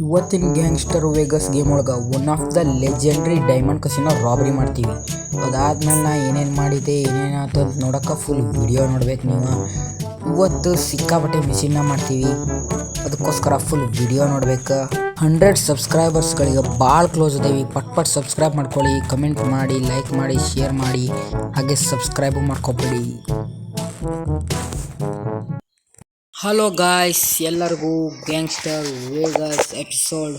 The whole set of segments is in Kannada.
ಇವತ್ತಿನ ಗ್ಯಾಂಗ್ಸ್ಟರ್ ವೇಗಸ್ ಗೇಮ್ ಒಳಗೆ one of the legendary diamond casino robbery ಮಾಡ್ತೀವಿ. ಅದಾದ್ಮೇಲೆ ನಾ ಏನೇನು ಮಾಡಿದೆ ಏನೇನಾಯ್ತು ಅಂತ ನೋಡೋಕೆ ಫುಲ್ ವಿಡಿಯೋ ನೋಡ್ಬೇಕು ನೀವು. ಇವತ್ತು ಸಿಕ್ಕಾಪಟ್ಟೆ ಮಿಷಿನ್ನ ಮಾಡ್ತೀವಿ, ಅದಕ್ಕೋಸ್ಕರ ಫುಲ್ ವಿಡಿಯೋ ನೋಡ್ಬೇಕು. 100 ಸಬ್ಸ್ಕ್ರೈಬರ್ಸ್ಗಳಿಗೆ ಭಾಳ ಕ್ಲೋಸ್ ಅದೇವಿ. ಪಟ್ ಸಬ್ಸ್ಕ್ರೈಬ್ ಮಾಡ್ಕೊಳ್ಳಿ, ಕಮೆಂಟ್ ಮಾಡಿ, ಲೈಕ್ ಮಾಡಿ, ಶೇರ್ ಮಾಡಿ, ಹಾಗೆ ಸಬ್ಸ್ಕ್ರೈಬ್ ಮಾಡ್ಕೊಬೇಡಿ. ಹಲೋ ಗಾಯ್ಸ್, ಎಲ್ಲರಿಗೂ ಗ್ಯಾಂಗ್ಸ್ಟರ್ ವೇಗಸ್ ಎಪಿಸೋಡ್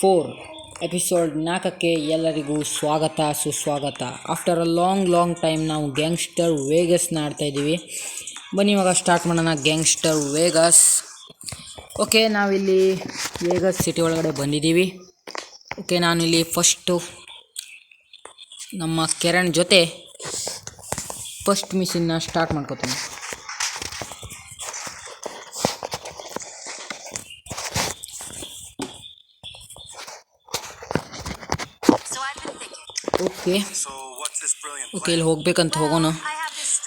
4 ಎಲ್ಲರಿಗೂ ಸುಸ್ವಾಗತ. ಆಫ್ಟರ್ ಅ ಲಾಂಗ್ ಟೈಮ್ ನಾವು ಗ್ಯಾಂಗ್ಸ್ಟರ್ ವೇಗಸ್ನ ಆಡ್ತಾಯಿದ್ದೀವಿ. ಬನ್ನಿ ಇವಾಗ ಸ್ಟಾರ್ಟ್ ಮಾಡೋಣ ಗ್ಯಾಂಗ್ಸ್ಟರ್ ವೇಗಸ್. ಓಕೆ, ನಾವಿಲ್ಲಿ ವೇಗಸ್ ಸಿಟಿ ಒಳಗಡೆ ಬಂದಿದ್ದೀವಿ. ಓಕೆ, ನಾನಿಲ್ಲಿ ಫಸ್ಟು ನಮ್ಮ ಕಿರಣ್ ಜೊತೆ ಫಸ್ಟ್ ಮಿಷನ್ನ ಸ್ಟಾರ್ಟ್ ಮಾಡ್ಕೋತೀನಿ. ಓಕೆ, ಇಲ್ಲಿ ಹೋಗ್ಬೇಕಂತ ಹೋಗೋಣ.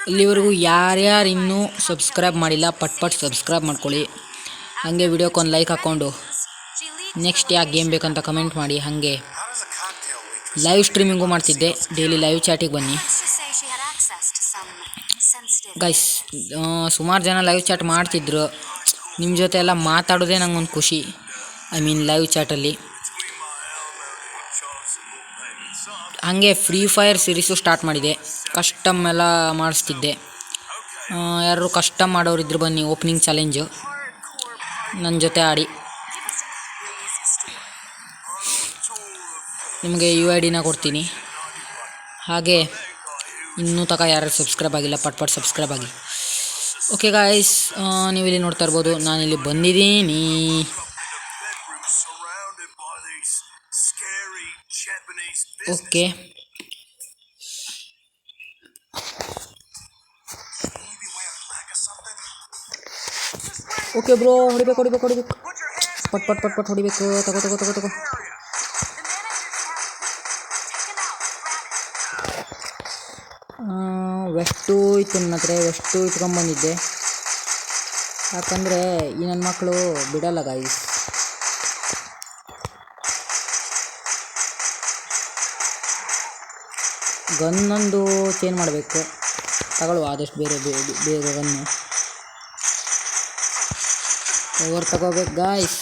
ಇಲ್ಲಿವರೆಗೂ ಯಾರ್ಯಾರು ಇನ್ನೂ ಸಬ್ಸ್ಕ್ರೈಬ್ ಮಾಡಿಲ್ಲ ಪಟ್ ಸಬ್ಸ್ಕ್ರೈಬ್ ಮಾಡ್ಕೊಳ್ಳಿ. ಹಾಗೆ ವಿಡಿಯೋಕ್ಕೊಂದು ಲೈಕ್ ಹಾಕ್ಕೊಂಡು ನೆಕ್ಸ್ಟ್ ಯಾಕೆ ಗೇಮ್ ಬೇಕಂತ ಕಮೆಂಟ್ ಮಾಡಿ. ಹಾಗೆ ಲೈವ್ ಸ್ಟ್ರೀಮಿಂಗು ಮಾಡ್ತಿದ್ದೆ, ಡೈಲಿ ಲೈವ್ ಚಾಟಿಗೆ ಬನ್ನಿ ಗೈಸ್. ಸುಮಾರು ಜನ ಲೈವ್ ಚಾಟ್ ಮಾಡ್ತಿದ್ರು, ನಿಮ್ಮ ಜೊತೆ ಎಲ್ಲ ಮಾತಾಡೋದೇ ನಂಗೊಂದು ಖುಷಿ. ಲೈವ್ ಚಾಟಲ್ಲಿ. ಹಾಗೆ ಫ್ರೀ ಫೈರ್ ಸೀರೀಸು ಸ್ಟಾರ್ಟ್ ಮಾಡಿದೆ, ಕಸ್ಟಮ್ ಎಲ್ಲ ಮಾಡಿಸ್ತಿದ್ದೆ. ಯಾರು ಕಸ್ಟಮ್ ಮಾಡೋರಿದ್ರು ಬನ್ನಿ, ಓಪನಿಂಗ್ ಚಾಲೆಂಜು ನನ್ನ ಜೊತೆ ಆಡಿ. ನಿಮಗೆ UID ಕೊಡ್ತೀನಿ. ಹಾಗೆ ಇನ್ನೂ ಯಾರು ಸಬ್ಸ್ಕ್ರೈಬ್ ಆಗಿಲ್ಲ ಪಟ್ ಸಬ್ಸ್ಕ್ರೈಬ್ ಆಗಿ. ಓಕೆ ಗಾಯ್ಸ್, ನೀವಿಲ್ಲಿ ನೋಡ್ತಾ ಇರ್ಬೋದು, ನಾನಿಲ್ಲಿ ಬಂದಿದ್ದೀನಿ. ಓಕೆ, ಓಕೆ ಬ್ರೋ, ಹೊಡಿಬೇಕು ಪಟ್ ಹೊಡಿಬೇಕು. ತಗೋ. ವೆಸ್ಟು ಇತ್ತು ನನ್ನ ಹತ್ರ, ವೆಸ್ಟು ಇಟ್ಕೊಂಬಂದಿದ್ದೆ. ಯಾಕಂದರೆ ಈ ನನ್ನ ಮಕ್ಕಳು ಬಿಡಲ್ಲ ಗಾಯ್ಸ್. ಗನ್ನೊಂದು ಚೇಂಜ್ ಮಾಡಬೇಕು, ತಗೊಳ್ಳುವ ಆದಷ್ಟು ಬೇಗ ಗನ್ನು ತಗೋಬೇಕು ಗಾಯ್ಸ್.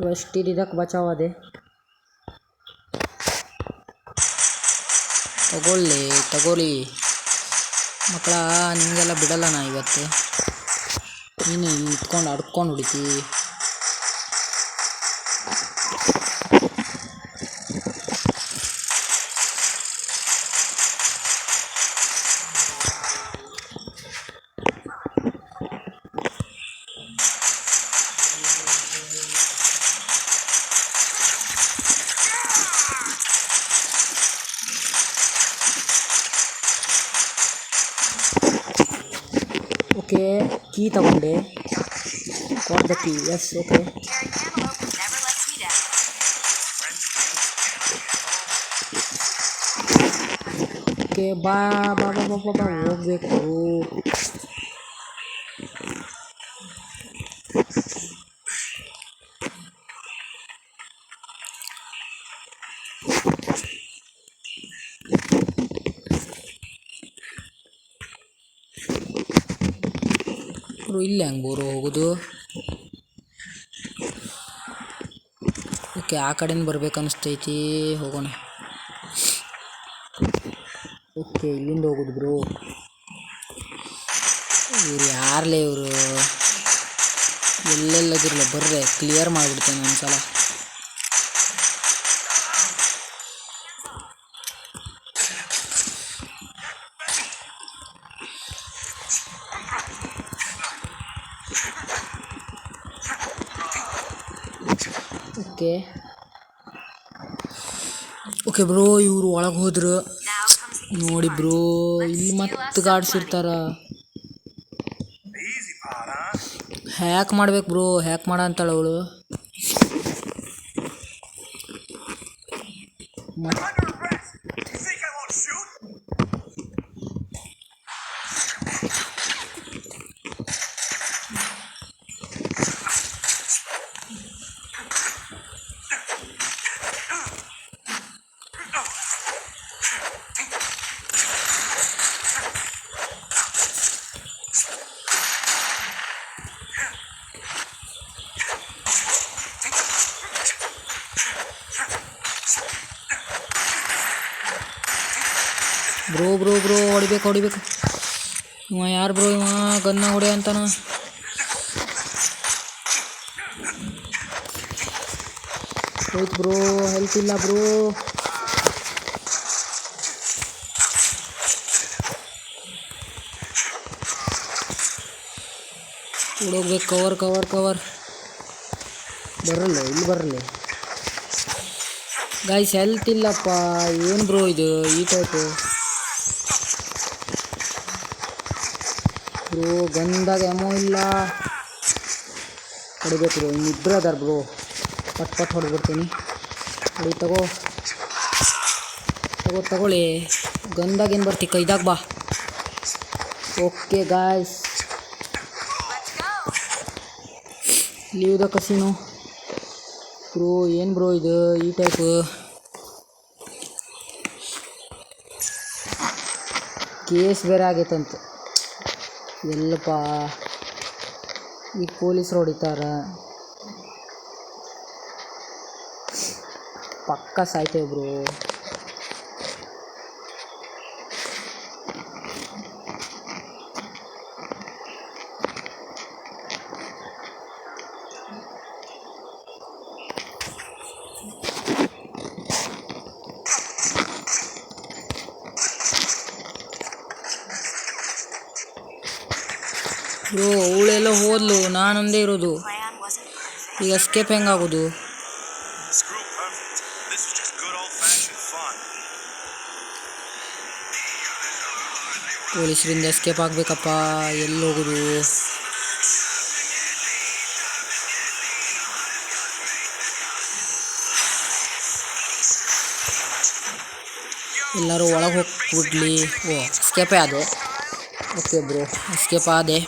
ವೆಸ್ಟ್ ಇದಕ್ಕೆ ಬಚಾವದೆ. ತಗೊಳ್ಳಿ ಮಕ್ಕಳ, ನಿಮಗೆಲ್ಲ ಬಿಡಲ್ಲ ನಾ ಇವತ್ತು. ನೀನು ಇಟ್ಕೊಂಡು ಅಡ್ಕೊಂಡು ಹೊಡಿತಿ. ಓಕೆ, ಕೀ ತಗೊಂಡೆ. What the key? Yes, okay. Okay, ಬಾ ಹೋಗ್ಬೇಕು. ಇಲ್ಲಿ ಹೆಂಗೆ ಹೋಗೋದು? ಓಕೆ, ಆ ಕಡೆಯಿಂದ ಬರ್ಬೇಕು ಅನಿಸ್ತೈತಿ, ಹೋಗೋಣ. ಓಕೆ, ಇಲ್ಲಿಂದ ಹೋಗೋದು ಬ್ರೋ. ಇವ್ರು ಯಾರಲೇ ಇವರು? ಎಲ್ಲೆಲ್ಲದಿರಲ್ಲ, ಬರ್ರೆ ಕ್ಲಿಯರ್ ಮಾಡಿಬಿಡ್ತೇನೆ ಒಂದ್ಸಲ. ಓಕೆ ಬ್ರೋ, ಇವರು ಒಳಗೆ ಹೋದ್ರು. ನೋಡಿ ಬ್ರೋ ಇಲ್ಲಿ ಮತ್ತೆ ಗಾಡ್ಸಿರ್ತಾರ. ಹ್ಯಾಕ್ ಮಾಡ್ಬೇಕು ಬ್ರೋ, ಹ್ಯಾಕ್ ಮಾಡ ಅಂತಾಳ ಅವಳು. ಬ್ರೋ ಬ್ರೋ ಬ್ರೋ ಹೊಡಿಬೇಕು ಹೊಡಿಬೇಕು. ಇವ ಯಾರು ಬ್ರೋ, ಇವ ಗನ್ನ ಹೊಡೆ ಅಂತಾನ. ಹೋಯ್ತು ಬ್ರೋ, ಹೆಲ್ತ್ ಇಲ್ಲ ಬ್ರೋ. ಓಡೋಗ್ಬೇಕು. Cover cover cover. ಬರಲ್ಲ, ಇಲ್ಲಿ ಬರಲ್ಲ ಗೈಸ್. ಹೆಲ್ತ್ ಇಲ್ಲಪ್ಪ, ಏನು ಬ್ರೋ ಇದು ಈ ಟೈಪು ಬ್ರೋ. ಗಂದಾಗ ಎಮೋ ಇಲ್ಲ. ಹೊಡಿಬೇಕು ಬ್ರೋ, ಇನ್ನಿಬ್ಬರು ಅದಾರ ಬ್ರೋ. ಪಟ್ ಪಟ್ ಹೊಡೆದ್ಬಿಡ್ತೀನಿ. ಹೊಡಿ, ತಗೋ ತಗೋ ತಗೊಳ್ಳಿ. ಗಂದಾಗ ಏನು ಬರ್ತಿ, ಕೈದಾಗ ಬಾ. Okay guys, leave the casino. Bro ಏನು ಬ್ರೋ ಇದು ಈ ಟೈಪು. ಕೇಸ್ ಬೇರೆ ಆಗೈತಂತೆ. ಎಲ್ಲಪ್ಪ ಈಗ ಪೊಲೀಸರು ಹೊಡಿತಾರ. ಪಕ್ಕ ಸಾಯ್ತೇವೆ ಬ್ರೋ. ಬ್ರೋ ಅವಳೆಲ್ಲ ಹೋದ್ಲು, ನಾನೊಂದೇ ಇರೋದು. ಈಗ ಎಸ್ಕೇಪ್ ಹೆಂಗಾಗೋದು? ಪೊಲೀಸರಿಂದ ಎಸ್ಕೇಪ್ ಆಗಬೇಕಪ್ಪ. ಎಲ್ಲಿ ಹೋಗೋದು? ಎಲ್ಲರೂ ಒಳಗೆ ಹೋಗ್ಬಿಡ್ಲಿ. ಓ ಎಸ್ಕೇಪೇ ಆದೆ. ಓಕೆ ಬ್ರೋ, ಎಸ್ಕೇಪ್ ಆದೆ.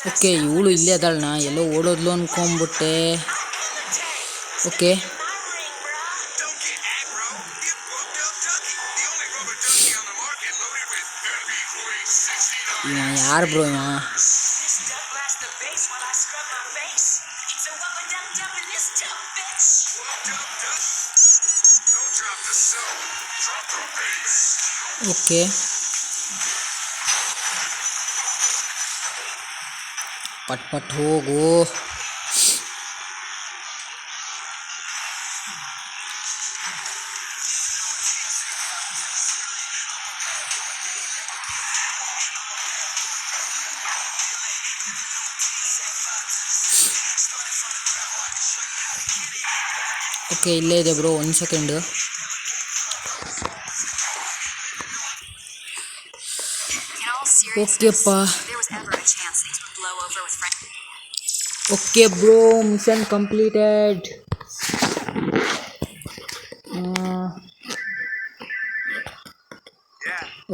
ಓಕೆ, ಇವಳು ಇಲ್ಲೇ ಅದಳಣ್ಣ. ಎಲ್ಲೋ ಓಡೋದ್ಲು ಅನ್ಕೊಂಬಿಟ್ಟೆ. ಓಕೆ, ಇವ ಯಾರು ಬ್ರೋ ಇವ? ಓಕೆ, ಪಟ್ ಪಟ್ ಹೋಗು. ಓಕೆ, ಇಲ್ಲೇ ಇದೆ ಬ್ರೋ. 1 ಸೆಕೆಂಡು. ಓಕೆಪ್ಪ. Okay bro, mission completed.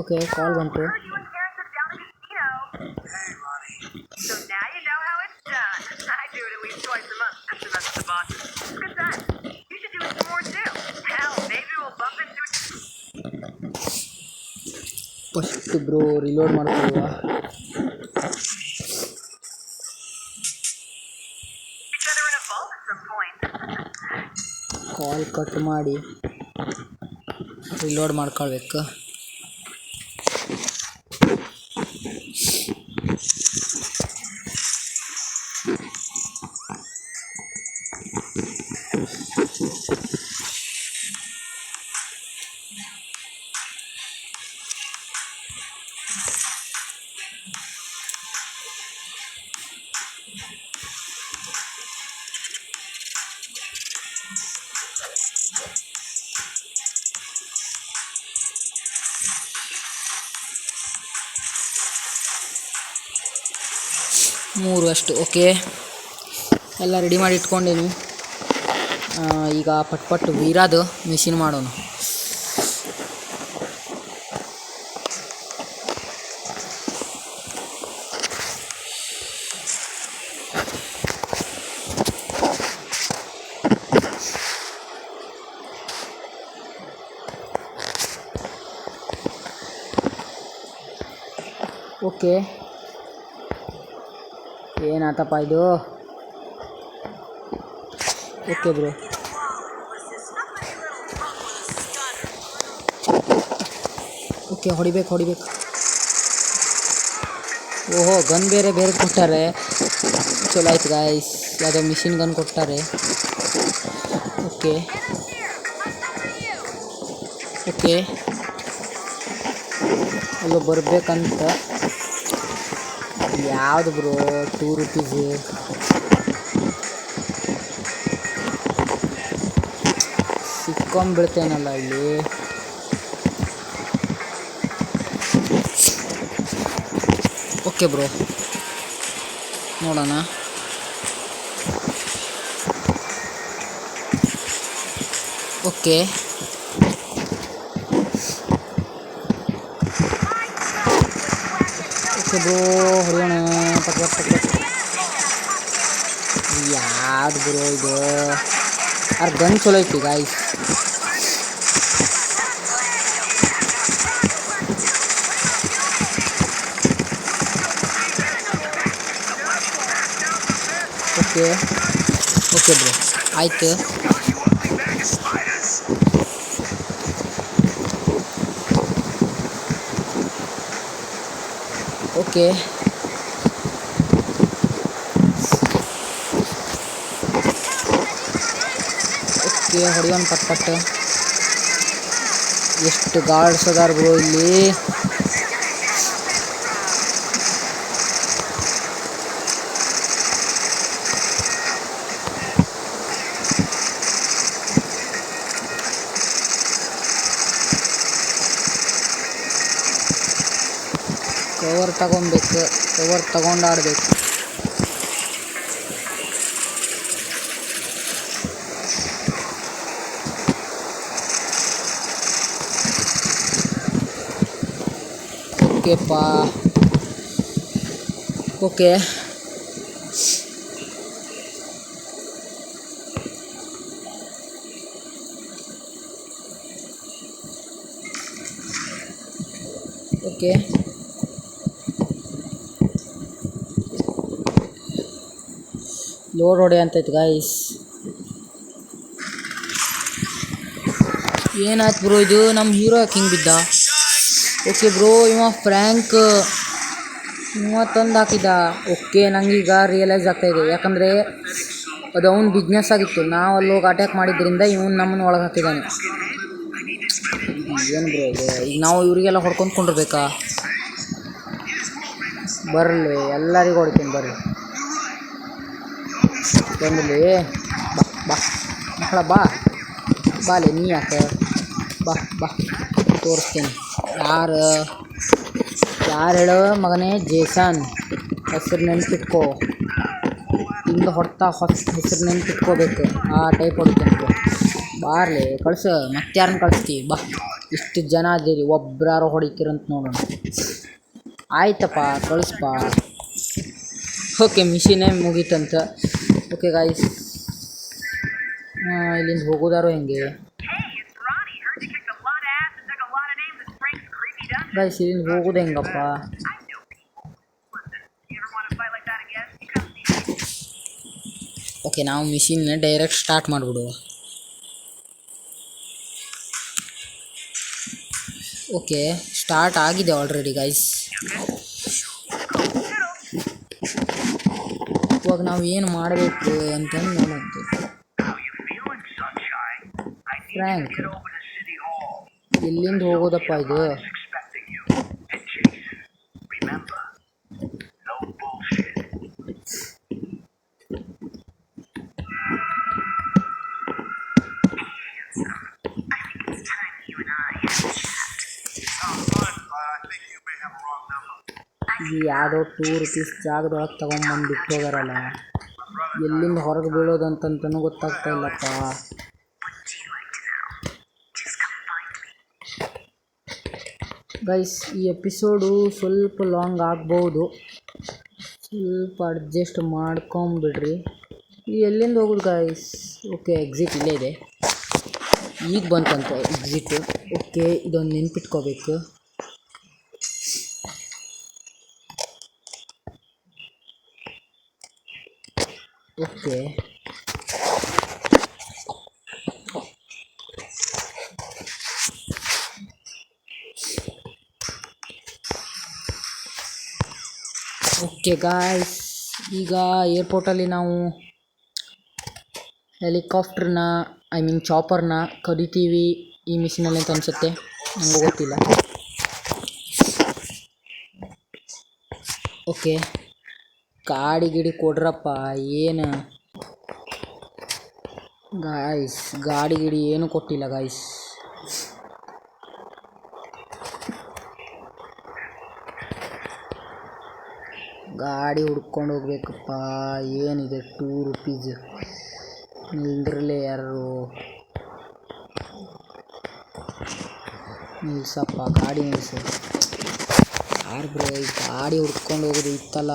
Okay, call ಬಂತು. ಫಸ್ಟ್ ಬ್ರೋ ರಿಲೋಡ್ ಮಾಡ್ಕೊಳ್ಳುವ. ಕಾಲ್ ಕಟ್ ಮಾಡಿ ರಿಲೋಡ್ ಮಾಡ್ಕೊಳ್ಬೇಕು. 3 ಅಷ್ಟು. ಓಕೆ, ಎಲ್ಲ ರೆಡಿ ಮಾಡಿ ಇಟ್ಕೊಂಡೇನಿ. ಈಗ ಪಟ್ ವೀರಾದು ಮಿಷಿನ್ ಮಾಡೋಣ. ಓಕೆ, ಏನಾತಪ್ಪ ಇದು? ಓಕೆ ಬ್ರೋ, ಓಕೆ ಹೊಡಿಬೇಕು. ಓಹೋ, ಗನ್ ಬೇರೆ ಕೊಟ್ಟಾರೆ. ಚಲೋ ಆಯ್ತು ಗಾಯ್ಸ್, ಯಾವುದೋ ಮಿಷಿನ್ ಗನ್ ಕೊಟ್ಟಾರೆ. ಓಕೆ ಅಲ್ಲೋ ಬರಬೇಕಂತ. ಯಾವುದು ಬ್ರೋ? 2 ರೂಪೀಸು. ಸಿಕ್ಕೊಂಡ್ಬಿಡ್ತೇನಲ್ಲ ಇಲ್ಲಿ. ಓಕೆ ಬ್ರೋ, ನೋಡೋಣ. ಓಕೆ ಬ್ರೋ, ಹೊಡೆಯೋಣ. ಯಾವ್ದು ಬ್ರೋ ಇದು? ಗನ್ ಚಲೋ ಐತಿ ಗಾಯ್ಸ್. ಓಕೆ ಬ್ರೋ, ಆಯ್ತು. ಓಕೆ ಹೊಡೆಯೋಣ ಪಟ್. ಎಷ್ಟು ಗಾರ್ಡ್ಸ್ ಅದಾರ ಬ್ರೋ ಇಲ್ಲಿ. ಕವರ್ ತಗೊಬೇಕು, ಕವರ್ ತಗೊಂಡು ಆಡಬೇಕು. ಓಕೆಪ್ಪ, ಓಕೆ ಲೋಡ್ ಹೊಡೆ ಅಂತೈತೆ ಗಾಯ್ಸ್. ಏನಾಯ್ತು ಬ್ರೋ ಇದು? ನಮ್ಮ ಹೀರೋ ಯಾಕೆ ಹಿಂಗೆ ಬಿದ್ದ? ಓಕೆ ಬ್ರೋ, ಇವ ಫ್ರ್ಯಾಂಕ್ ತಂದು ಹಾಕಿದ. ಓಕೆ, ನಂಗೀಗ ರಿಯಲೈಸ್ ಆಗ್ತಾಯಿದೆ, ಯಾಕಂದರೆ ಅದು ಅವ್ನ ಬಿಸ್ನೆಸ್ ಆಗಿತ್ತು. ನಾವು ಅಲ್ಲಿ ಹೋಗಿ ಅಟ್ಯಾಕ್ ಮಾಡಿದ್ದರಿಂದ ಇವನು ನಮ್ಮನ್ನು ಒಳಗೆ ಹಾಕಿದ್ದಾನೆ. ಏನು ಬ್ರೋ ಇದು? ಈಗ ನಾವು ಇವರಿಗೆಲ್ಲ ಹೊಡ್ಕೊಂಡ್ಕೊಂಡಿರ್ಬೇಕಾ? ಬರಲಿ, ಎಲ್ಲರಿಗೂ ಹೊಡಿತೀನಿ ಬರ್ರಿ. ಬಂದಲ್ಲಿ ಬಾ ಮಕ್ಕಳ ಬಾಲೆ, ನೀ ಯಾಕೆ? ಬಾ ತೋರಿಸ್ತೀನಿ. ಯಾರು ಹೇಳೋ ಮಗನೇ? ಜೇಸನ್ ಹೆಸರು ನೆನ್ಪಿಟ್ಕೋ. ಹಿಂಗೆ ಹೆಸರು ನೆನ್ಪಿಟ್ಕೋಬೇಕು. ಆ ಟೈಪ್ ಹೊಡಿತೇನೆ. ಬಾರ್ಲಿ, ಕಳ್ಸು. ಮತ್ತಾರನ್ನ ಕಳಿಸ್ತೀವಿ ಬಾ. ಇಷ್ಟು ಜನ ಅದೀರಿ, ಒಬ್ರಾರು ಹೊಡಿತೀರಂತ ನೋಡೋಣ. ಆಯ್ತಪ್ಪ, ಕಳಿಸ್ಪ. ಓಕೆ, ಮಿಷಿನೇ ಮುಗೀತಂತ. ಓಕೆ ಗಾಯ್ಸ್, ಇಲ್ಲಿಂದ ಹೋಗೋದಾರು ಹೆಂಗೆ ಗಾಯ್ಸ್? ಇಲ್ಲಿಂದ ಹೋಗೋದು ಹೆಂಗಪ್ಪ? ಓಕೆ, ನಾವು ಮಿಷಿನ್ನ ಡೈರೆಕ್ಟ್ ಸ್ಟಾರ್ಟ್ ಮಾಡಿಬಿಡುವ. ಓಕೆ, ಸ್ಟಾರ್ಟ್ ಆಗಿದೆ ಆಲ್ರೆಡಿ ಗಾಯ್ಸ್. ಇವಾಗ ನಾವು ಏನು ಮಾಡಬೇಕು ಅಂತಂದು ನೋಡೋದು. ಫ್ರ್ಯಾಂಕ್, ಎಲ್ಲಿಂದ ಹೋಗೋದಪ್ಪ ಇದು? ಯಾವುದೋ ₹2 ಜಾಗದೊಳಗೆ ತೊಗೊಂಬಂದು ಬಿಟ್ಟು ಹೋಗಾರಲ್ಲ, ಎಲ್ಲಿಂದ ಹೊರಗೆ ಬೀಳೋದಂತನೂ ಗೊತ್ತಾಗ್ತಾ ಇಲ್ಲಪ್ಪ. ಗೈಸ್, ಈ ಎಪಿಸೋಡು ಸ್ವಲ್ಪ ಲಾಂಗ್ ಆಗ್ಬೋದು, ಸ್ವಲ್ಪ ಅಡ್ಜಸ್ಟ್ ಮಾಡ್ಕೊಂಬಿಡ್ರಿ. ಎಲ್ಲಿಂದ ಹೋಗೋದು ಗೈಸ್? ಓಕೆ, ಎಕ್ಸಿಟ್ ಇಲ್ಲೇ ಇದೆ. ಈಗ ಬಂತಂತೆ ಎಕ್ಸಿಟ್. ಓಕೆ, ಇದೊಂದು ನೆನ್ಪಿಟ್ಕೋಬೇಕು. ಓಕೆ, ಓಕೆ ಗಾಯ್ಸ್, ಈಗ ಏರ್ಪೋರ್ಟಲ್ಲಿ ನಾವು ಹೆಲಿಕಾಪ್ಟರ್ನ ಚಾಪರ್ನ ಕರಿತೀವಿ ಈ ಮಿಷಿನಲ್ಲಿ ಅಂತ ಅನಿಸುತ್ತೆ, ನನಗೂ ಗೊತ್ತಿಲ್ಲ. ಓಕೆ, ಗಾಡಿ ಕೊಡ್ರಪ್ಪ. ಏನು ಗಾಯ್ಸ್, ಗಾಡಿ ಏನು ಕೊಟ್ಟಿಲ್ಲ ಗಾಯ್ಸ್. ಗಾಡಿ ಹುಡ್ಕೊಂಡು ಹೋಗ್ಬೇಕಪ್ಪ. ಏನಿದೆ ₹2 ನಿಲ್ದ್ರಲ್ಲೇ ಯಾರು? ನಿಲ್ಸಪ್ಪ, ಗಾಡಿ ನಿಲ್ಸು. ಯಾರು ಬ್ರೋ ಈ ಗಾಡಿ ಹುಡ್ಕೊಂಡು ಹೋಗೋದು ಇತ್ತಲ್ಲ.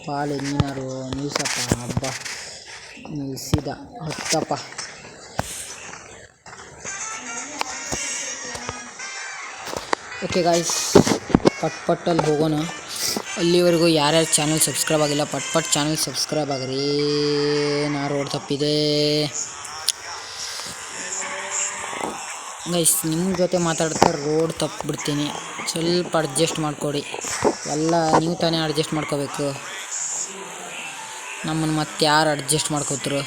ಪಾಲ್ ಎಂಜಿನಾರು ನಿಲ್ಸಪ್ಪ. ಹಬ್ಬ ನಿಲ್ಸಿದ, ಹತ್ತಪ್ಪ. ಓಕೆ ಗಾಯ್ಸ್, ಪಟ್ಟಲ್ಲಿ ಹೋಗೋಣ. ಅಲ್ಲಿವರೆಗೂ ಯಾರ್ಯಾರು ಚಾನಲ್ ಸಬ್ಸ್ಕ್ರೈಬ್ ಆಗಿಲ್ಲ ಚಾನಲ್ ಸಬ್ಸ್ಕ್ರೈಬ್ ಆಗಿರಿ. ನಾ ರೋಡ್ ತಪ್ಪಿದೆ ಗೈಸ್, ನಿಮ್ಮ ಜೊತೆ ಮಾತಾಡ್ತಾ ರೋಡ್ ತಪ್ಪಿಬಿಡ್ತೀನಿ. ಸ್ವಲ್ಪ ಅಡ್ಜಸ್ಟ್ ಮಾಡಿಕೊಡಿ. ಎಲ್ಲ ನೀವು ತಾನೇ ಅಡ್ಜಸ್ಟ್ ಮಾಡ್ಕೋಬೇಕು. ನಮ್ಮನ್ನು ಮತ್ತೆ ಯಾರು ಅಡ್ಜಸ್ಟ್ ಮಾಡ್ಕೋತಾರೆ?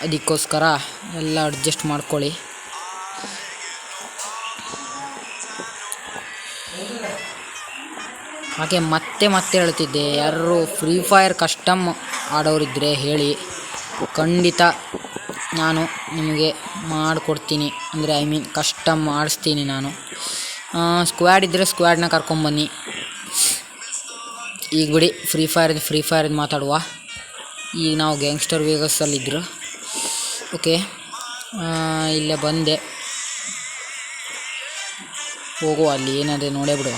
ಅದಕ್ಕೋಸ್ಕರ ಎಲ್ಲ ಅಡ್ಜಸ್ಟ್ ಮಾಡ್ಕೊಳ್ಳಿ. ಹಾಗೆ ಮತ್ತೆ ಹೇಳ್ತಿದ್ದೆ, ಯಾರು ಫ್ರೀ ಫೈರ್ ಕಸ್ಟಮ್ ಆಡೋರಿದ್ದರೆ ಹೇಳಿ, ಖಂಡಿತ ನಾನು ನಿಮಗೆ ಮಾಡಿಕೊಡ್ತೀನಿ. ಅಂದರೆ ಕಸ್ಟಮ್ ಆಡಿಸ್ತೀನಿ ನಾನು. ಸ್ಕ್ವಾಡ್ ಇದ್ದರೆ ಸ್ಕ್ವಾಡ್ನ ಕರ್ಕೊಂಬನ್ನಿ. ಈಗ ಬಿಡಿ, ಫ್ರೀ ಫೈರ್ ಮಾತಾಡುವ. ಈಗ ನಾವು ಗ್ಯಾಂಗ್ಸ್ಟರ್ ವೇಗಸಲ್ಲಿದ್ದರು. ಓಕೆ, ಇಲ್ಲೇ ಬಂದೆ. ಹೋಗುವ, ಅಲ್ಲಿ ಏನಾದರೆ ನೋಡೇ ಬಿಡುವ.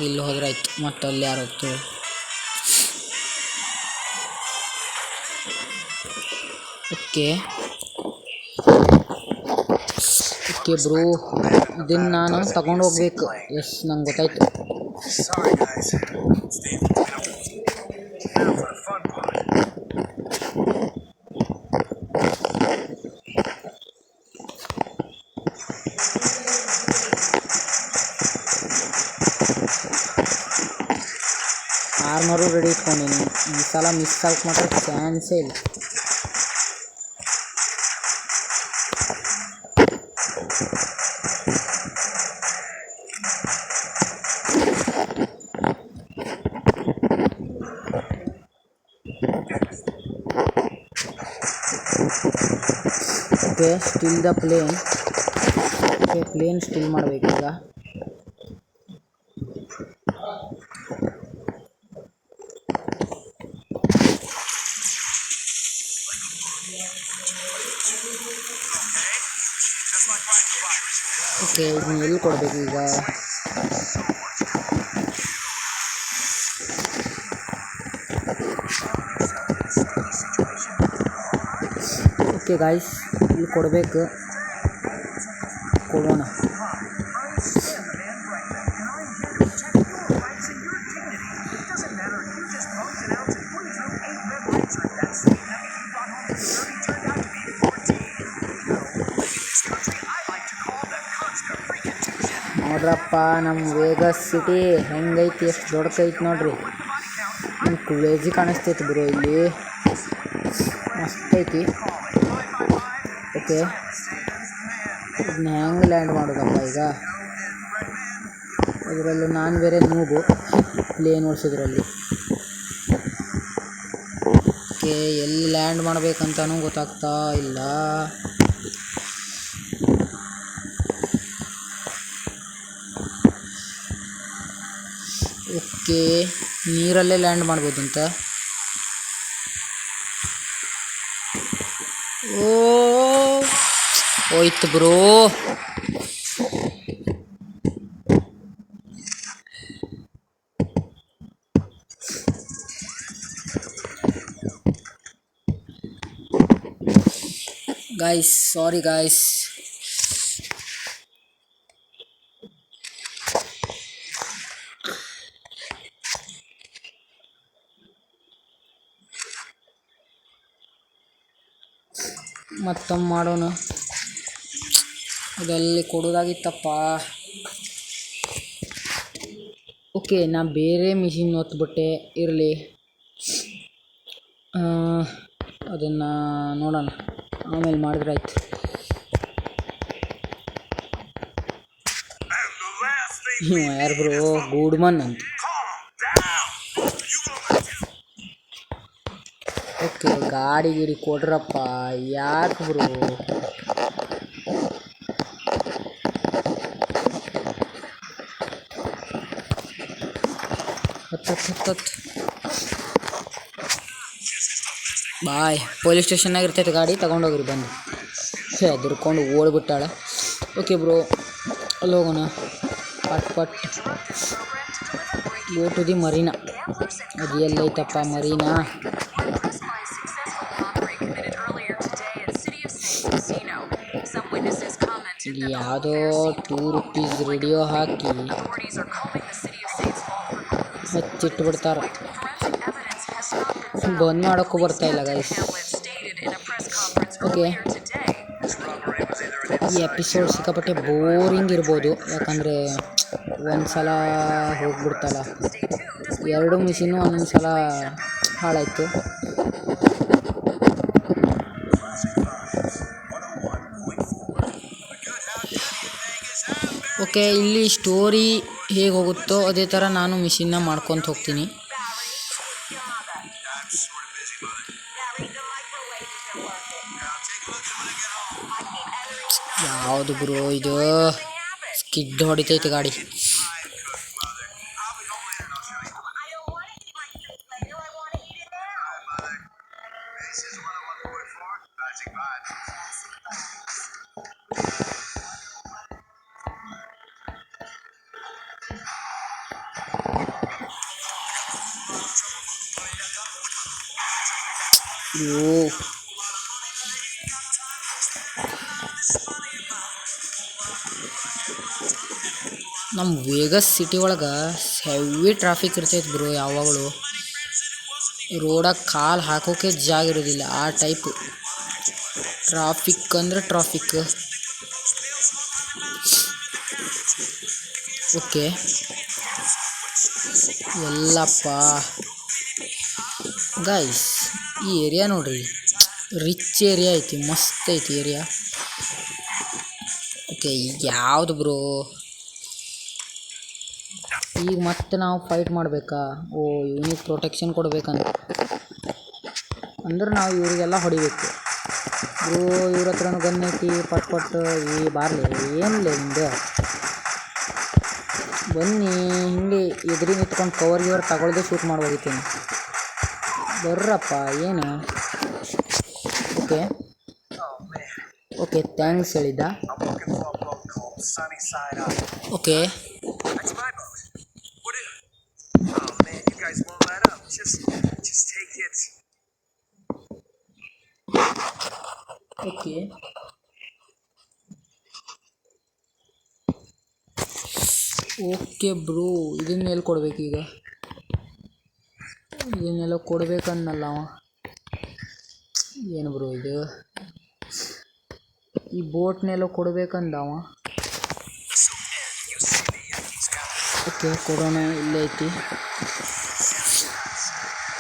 ಇಲ್ಲಿ ಹೋದ್ರೆ ಆಯ್ತು. ಮತ್ತು ಅಲ್ಲಿ ಯಾರು ಹೋಗ್ತಾರೆ? ಓಕೆ ಬ್ರೋ, ಇದನ್ನು ನಾನು ತಗೊಂಡು ಹೋಗ್ಬೇಕು. ಎಸ್, ನಂಗೆ ಗೊತ್ತಾಯ್ತು. ಆರ್ಮರು ರೆಡಿ ಇಟ್ಕೊಂಡಿನಿ. ಈ ಸಲ ಮಿಸ್ ಆಗಿ ಮಾತ್ರ ಚಾನ್ಸೇ ಇಲ್ಲ. Okay, steal the plane. Okay, plane steal ಮಾಡಬೇಕೀಗ. ಓಕೆ, ಇದನ್ನ ಎಲ್ಲಿ ಕೊಡಬೇಕು ಈಗ? ಓಕೆ ಗಾಯ್ಸ್, ಇಲ್ಲಿ ಕೊಡಬೇಕು. ಕೊಡೋಣ. ನೋಡ್ರಪ್ಪ, ನಮ್ಮ ವೇಗಸ್ ಸಿಟಿ ಹೆಂಗೈತಿ, ಎಷ್ಟು ದೊಡ್ಡದೈತಿ ನೋಡ್ರಿ. ನಿಮ್ಗೆ ಕ್ರೇಜಿ ಕಾಣಿಸ್ತೈತಿ ಬ್ರೋ, ಇಲ್ಲಿ ಮಸ್ತ್ ಐತಿ. ಓಕೆ, ಇದನ್ನ ಹೆಂಗೆ ಲ್ಯಾಂಡ್ ಮಾಡೋದಪ್ಪ ಈಗ? ಇದರಲ್ಲೂ ನಾನು ಬೇರೆ ನೂಬು ಪ್ಲೇನ್ ಓಡಿಸೋದ್ರಲ್ಲಿ. ಓಕೆ, ಎಲ್ಲಿ ಲ್ಯಾಂಡ್ ಮಾಡಬೇಕಂತನೂ ಗೊತ್ತಾಗ್ತಾ ಇಲ್ಲ. Okay, ನೀರಲ್ಲೇ land ಮಾಡ್ಬೋದಂತ. ಓ ಹೋಯ್ತು ಬ್ರೋ. ಗಾಯ್ಸ್, ಸಾರಿ ಗಾಯ್ಸ್. ಮತ್ತೊಮ್ಮೆ ಮಾಡೋಣ. ಅದೆಲ್ಲಿ ಕೊಡೋದಾಗಿತ್ತಪ್ಪ. ಓಕೆ, ನಾ ಬೇರೆ ಮಿಷಿನ್ ಒತ್ಬಿಟ್ಟೆ. ಇರಲಿ, ಅದನ್ನು ನೋಡೋಣ, ಆಮೇಲೆ ಮಾಡಿದ್ರೆ ಆಯ್ತು. ಯಾರು ಬ್ರೋ? ಗೂಡ್ಮನ್ ಅಂತ. ಓಕೆ, ಗಾಡಿ ಗಿಡಿ ಕೊಡ್ರಪ್ಪ. ಯಾಕೆ ಬ್ರೋ? ಹತ್ತು ಬಾಯ್. ಪೊಲೀಸ್ ಸ್ಟೇಷನ್ನಾಗ ಇರ್ತೈತೆ ಗಾಡಿ, ತಗೊಂಡೋಗ್ರಿ ಬಂದು. ಹೆದರ್ಕೊಂಡು ಓಡ್ಬಿಟ್ಟಾಳ. ಓಕೆ ಬ್ರೋ, ಅಲ್ಲಿ ಹೋಗೋಣ. ಪಟ್ ಗೋ ಟು ದಿ ಮರೀನಾ. ಅದು ಎಲ್ಲೈತಪ್ಪ ಮರೀನಾ? ಇಲ್ಲಿ ಯಾವುದೋ ₹2 ರೇಡಿಯೋ ಹಾಕಿ ಹಚ್ಚಿಟ್ಬಿಡ್ತಾರ. ಬಂದ್ ಮಾಡೋಕ್ಕೂ ಬರ್ತಾಯಿಲ್ಲ ಗೈಸ್. ಓಕೆ, ಈ ಎಪಿಸೋಡ್ ಸಿಕ್ಕಾಪಟ್ಟೆ ಬೋರಿಂಗ್ ಇರ್ಬೋದು, ಯಾಕಂದರೆ ಒಂದು ಸಲ ಹೋಗ್ಬಿಡ್ತಲ್ಲ. 2 ಮಿಷಿನ್ನು ಒಂದೊಂದು ಸಲ ಹಾಳಾಯಿತು. ಓಕೆ, ಇಲ್ಲಿ ಸ್ಟೋರಿ ಹೇಗೆ ಹೋಗುತ್ತೋ ಅದೇ ಥರ ನಾನು ಮಿಷಿನ್ನ ಮಾಡ್ಕೊತ ಹೋಗ್ತೀನಿ. ಯಾವುದು ಬ್ರೋ ಇದು? ಸ್ಕಿಡ್ ಹೊಡಿತೈತೆ ಗಾಡಿ. ನಮ್ಮ ವೇಗಸ್ ಸಿಟಿ ಒಳಗೆ ಹೆವಿ ಟ್ರಾಫಿಕ್ ಇರ್ತೈತೆ ಬ್ರೋ. ಯಾವಾಗಲೂ ರೋಡಾಗ ಕಾಲು ಹಾಕೋಕೆ ಜಾಗ ಇರೋದಿಲ್ಲ, ಆ ಟೈಪ್ ಟ್ರಾಫಿಕ್ ಅಂದರೆ ಟ್ರಾಫಿಕ್. ಓಕೆ, ಎಲ್ಲಪ್ಪ ಗೈಸ್, ಈ ಏರಿಯಾ ನೋಡ್ರಿ, ರಿಚ್ ಏರಿಯಾ ಐತಿ, ಮಸ್ತ್ ಐತಿ ಏರಿಯಾ. ಓಕೆ, ಯಾವುದು ಬ್ರೋ? ಈಗ ಮತ್ತೆ ನಾವು ಫೈಟ್ ಮಾಡಬೇಕಾ? ಓ, ಇವನಿಗೆ ಪ್ರೊಟೆಕ್ಷನ್ ಕೊಡ್ಬೇಕಂತ ಅಂದ್ರೆ ನಾವು ಇವರಿಗೆಲ್ಲ ಹೊಡಿಬೇಕು ಬ್ರೋ. ಇವ್ರ ಹತ್ರನೂ ಗನ್ ಐತಿ. ಪಟ್ಟು ಈ ಬಾರ್ಲಿ ಏನಿಲ್ಲ ಹಿಂಗೆ ಬನ್ನಿ. ಹಿಂಗೆ ಎದುರಿ ನಿಂತ್ಕೊಂಡು ಕವರ್ ತಗೊಳ್ದೆ ಶೂಟ್ ಮಾಡ್ಬೋದಿತ್ತೇನೆ. ಬರ್ರಪ್ಪ, ಏನು? ಓಕೆ ಥ್ಯಾಂಕ್ಸ್ ಹೇಳಿದ್ದ. ಓಕೆ, ಓಕೆ ಓಕೆ ಬ್ರೋ, ಇದನ್ನೆಲ್ಲಿ ಕೊಡ್ಬೇಕೀಗ? ಇದನ್ನೆಲ್ಲ ಕೊಡ್ಬೇಕನ್ನಲ್ಲ ಅವ. ಏನು ಬ್ರೋ ಇದು? ಈ ಬೋಟ್ನೆಲ್ಲ ಕೊಡ್ಬೇಕಂದ ಅವ. ಓಕೆ, ಕೊಡೋಣ. ಇಲ್ಲೇ ಐತಿ.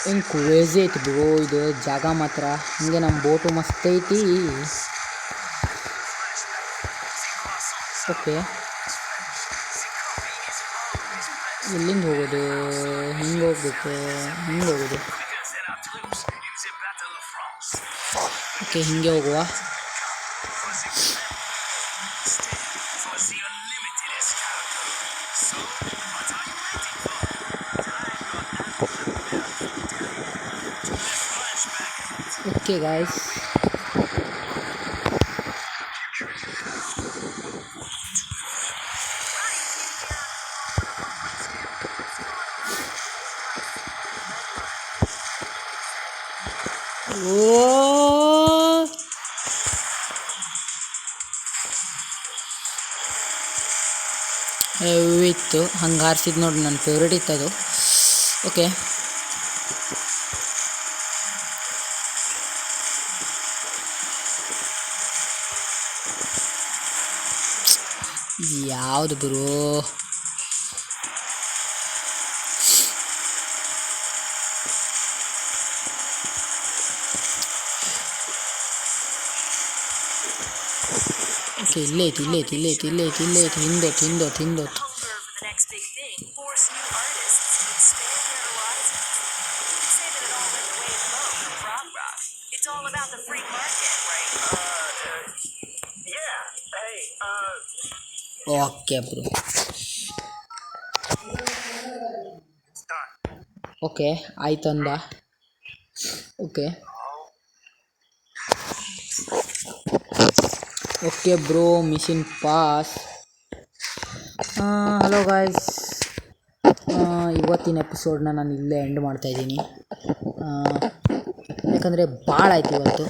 ಏನು ಕ್ರೇಜಿ ಐತಿ ಬ್ರೋ ಇದು ಜಾಗ ಮಾತ್ರ. ಹಿಂಗೆ ನಮ್ಮ ಬೋಟು ಮಸ್ತ್ ಐತಿ. ಓಕೆ, ಎಲ್ಲಿಂದ ಹೋಗೋದು? ಹಿಂಗೆ ಹೋಗ್ಬೇಕು, ಹಿಂಗೆ ಹೋಗೋದು. ಓಕೆ, ಹಿಂಗೆ ಹೋಗುವ. ಓಕೆ ಗಾಯ್ಸ್, ಇತ್ತು ಹಂಗೆ ಹಾರಿಸಿದ್ದು ನೋಡಿ, ನನ್ನ ಫೇವ್ರೇಟ್ ಇತ್ತು ಅದು. ಓಕೆ, ಯಾವುದು ಬ್ರೋ? ಓಕೆ, ಇಲ್ಲೇ ಐತಿ ತಿಂದೋತು. ಓಕೆ ಬ್ರೋ, ಓಕೆ ಆಯ್ತಂದ. Okay bro, mission pass. Hello guys, ಇವತ್ತಿನ ಎಪಿಸೋಡ್ನ ನಾನು ಇಲ್ಲೇ ಎಂಡ್ ಮಾಡ್ತಾಯಿದ್ದೀನಿ. ಯಾಕಂದರೆ ಭಾಳ ಆಯ್ತು ಇವತ್ತು.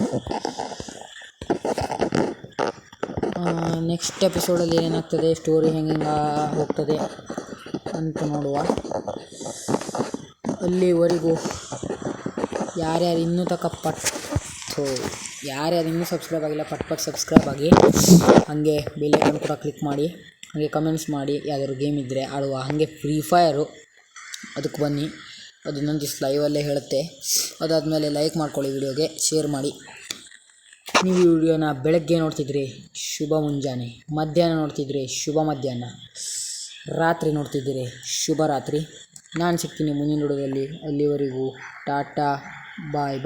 ನೆಕ್ಸ್ಟ್ ಎಪಿಸೋಡಲ್ಲಿ ಏನೇನಾಗ್ತದೆ, ಸ್ಟೋರಿ ಹೆಂಗೆ ಹೋಗ್ತದೆ ಅಂತ ನೋಡುವ. ಅಲ್ಲಿವರೆಗೂ ಯಾರ್ಯಾರು ಇನ್ನೂ ಸಬ್ಸ್ಕ್ರೈಬ್ ಆಗಿಲ್ಲ, ಪಟ್ ಸಬ್ಸ್ಕ್ರೈಬ್ ಆಗಿ, ಹಾಗೆ ಬೆಲ್ ಐಕಾನ್ ಕೂಡ ಕ್ಲಿಕ್ ಮಾಡಿ, ಹಾಗೆ ಕಮೆಂಟ್ಸ್ ಮಾಡಿ. ಯಾವ್ದಾದ್ರು ಗೇಮ್ ಇದ್ದರೆ ಆಡುವ. ಹಾಗೆ ಫ್ರೀ ಫೈರು ಅದಕ್ಕೆ ಬನ್ನಿ, ಅದು ಇನ್ನೊಂದು ದಿವಸ ಲೈವಲ್ಲೇ ಹೇಳುತ್ತೆ. ಅದಾದಮೇಲೆ ಲೈಕ್ ಮಾಡ್ಕೊಳ್ಳಿ, ವಿಡಿಯೋಗೆ ಶೇರ್ ಮಾಡಿ. ನೀವು ಈ ವಿಡಿಯೋನ ಬೆಳಗ್ಗೆ ನೋಡ್ತಿದ್ರೆ ಶುಭ ಮುಂಜಾನೆ, ಮಧ್ಯಾಹ್ನ ನೋಡ್ತಿದ್ರೆ ಶುಭ ಮಧ್ಯಾಹ್ನ, ರಾತ್ರಿ ನೋಡ್ತಿದ್ರೆ ಶುಭ ರಾತ್ರಿ. ನಾನು ಸಿಗ್ತೀನಿ ಮುಂದಿನ ವಿಡಿಯೋದಲ್ಲಿ. ಅಲ್ಲಿವರೆಗೂ ಟಾಟಾ, ಬಾಯ್.